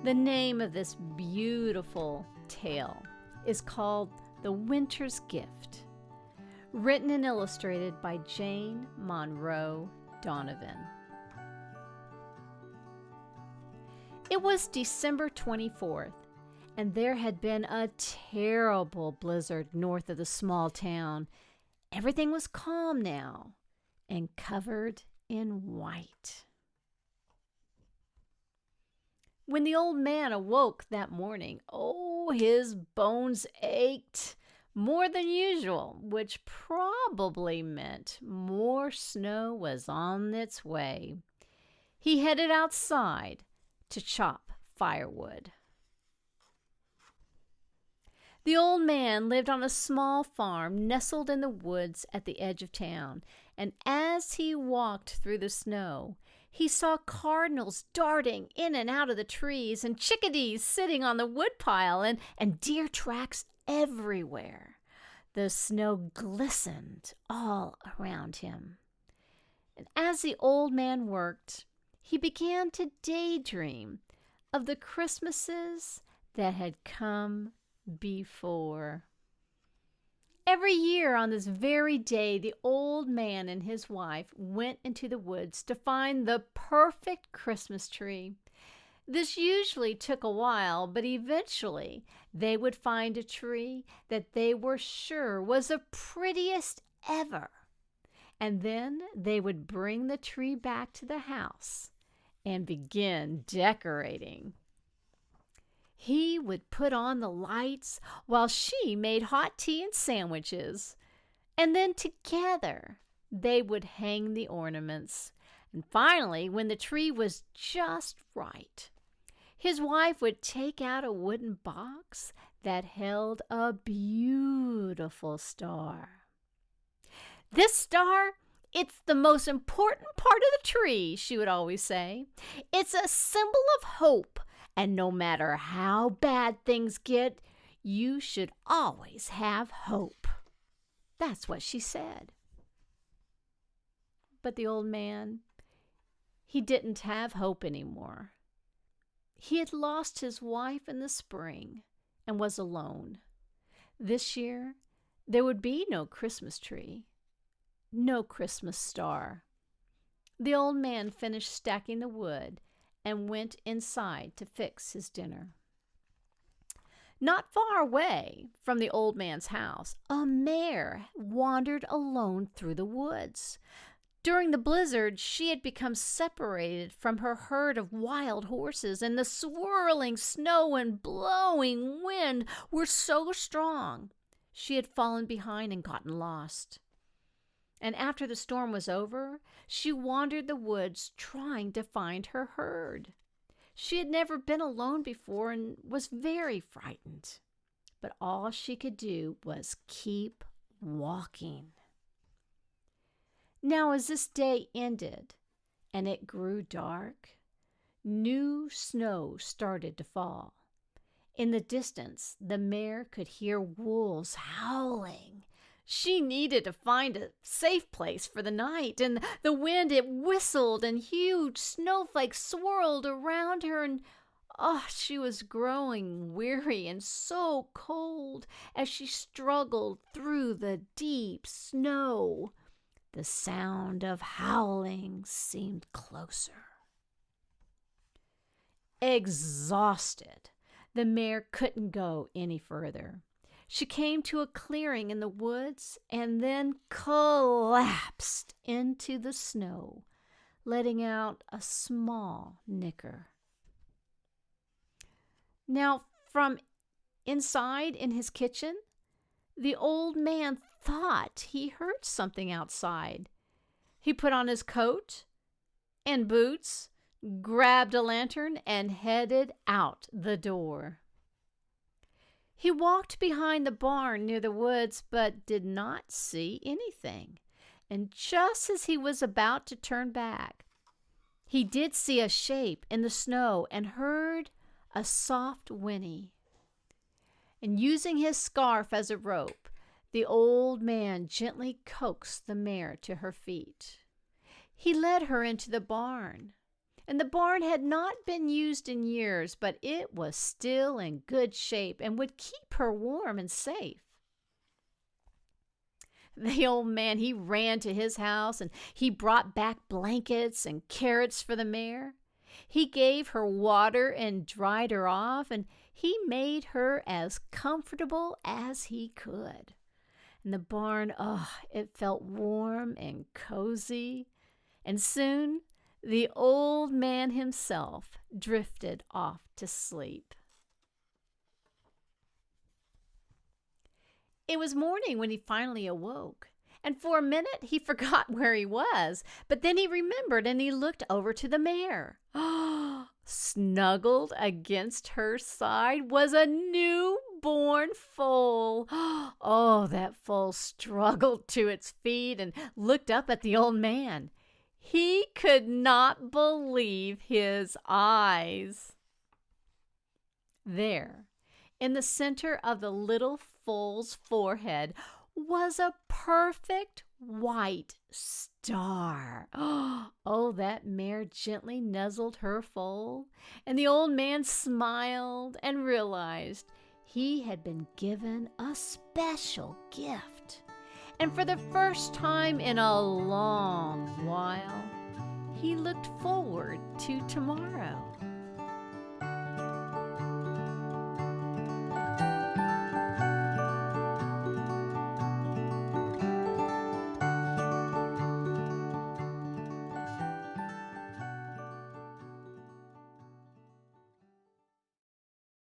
The name of this beautiful tale is called The Winter's Gift, written and illustrated by Jane Monroe Donovan. It was December 24th, and there had been a terrible blizzard north of the small town. Everything was calm now and covered in white. When the old man awoke that morning, his bones ached more than usual, which probably meant more snow was on its way. He headed outside to chop firewood. The old man lived on a small farm nestled in the woods at the edge of town, and as he walked through the snow, he saw cardinals darting in and out of the trees, and chickadees sitting on the woodpile, and deer tracks everywhere. The snow glistened all around him. And as the old man worked, he began to daydream of the Christmases that had come before. Every year on this very day, the old man and his wife went into the woods to find the perfect Christmas tree. This usually took a while, but eventually they would find a tree that they were sure was the prettiest ever. And then they would bring the tree back to the house and begin decorating. He would put on the lights while she made hot tea and sandwiches. And then together they would hang the ornaments. And finally, when the tree was just right, his wife would take out a wooden box that held a beautiful star. "This star, it's the most important part of the tree," she would always say. "It's a symbol of hope. And no matter how bad things get, you should always have hope." That's what she said. But the old man, he didn't have hope anymore. He had lost his wife in the spring and was alone. This year, there would be no Christmas tree, no Christmas star. The old man finished stacking the wood and went inside to fix his dinner. Not far away from the old man's house, a mare wandered alone through the woods. During the blizzard, she had become separated from her herd of wild horses, and the swirling snow and blowing wind were so strong she had fallen behind and gotten lost. And after the storm was over, she wandered the woods trying to find her herd. She had never been alone before and was very frightened. But all she could do was keep walking. Now, as this day ended and it grew dark, new snow started to fall. In the distance, the mare could hear wolves howling. She needed to find a safe place for the night, and the wind, it whistled, and huge snowflakes swirled around her, and she was growing weary and so cold as she struggled through the deep snow. The sound of howling seemed closer. Exhausted, the mare couldn't go any further. She came to a clearing in the woods and then collapsed into the snow, letting out a small nicker. Now, from inside in his kitchen, the old man thought he heard something outside. He put on his coat and boots, grabbed a lantern, and headed out the door. He walked behind the barn near the woods, but did not see anything. And just as he was about to turn back, he did see a shape in the snow and heard a soft whinny. And using his scarf as a rope, the old man gently coaxed the mare to her feet. He led her into the barn. And the barn had not been used in years, but it was still in good shape and would keep her warm and safe. The old man, he ran to his house and he brought back blankets and carrots for the mare. He gave her water and dried her off, and he made her as comfortable as he could. And the barn, it felt warm and cozy. And soon the old man himself drifted off to sleep. It was morning when he finally awoke, and for a minute he forgot where he was, but then he remembered and he looked over to the mare. Snuggled against her side was a newborn foal. Oh, that foal struggled to its feet and looked up at the old man. He could not believe his eyes. There, in the center of the little foal's forehead, was a perfect white star. Oh, that mare gently nuzzled her foal, and the old man smiled and realized he had been given a special gift. And for the first time in a long while, he looked forward to tomorrow.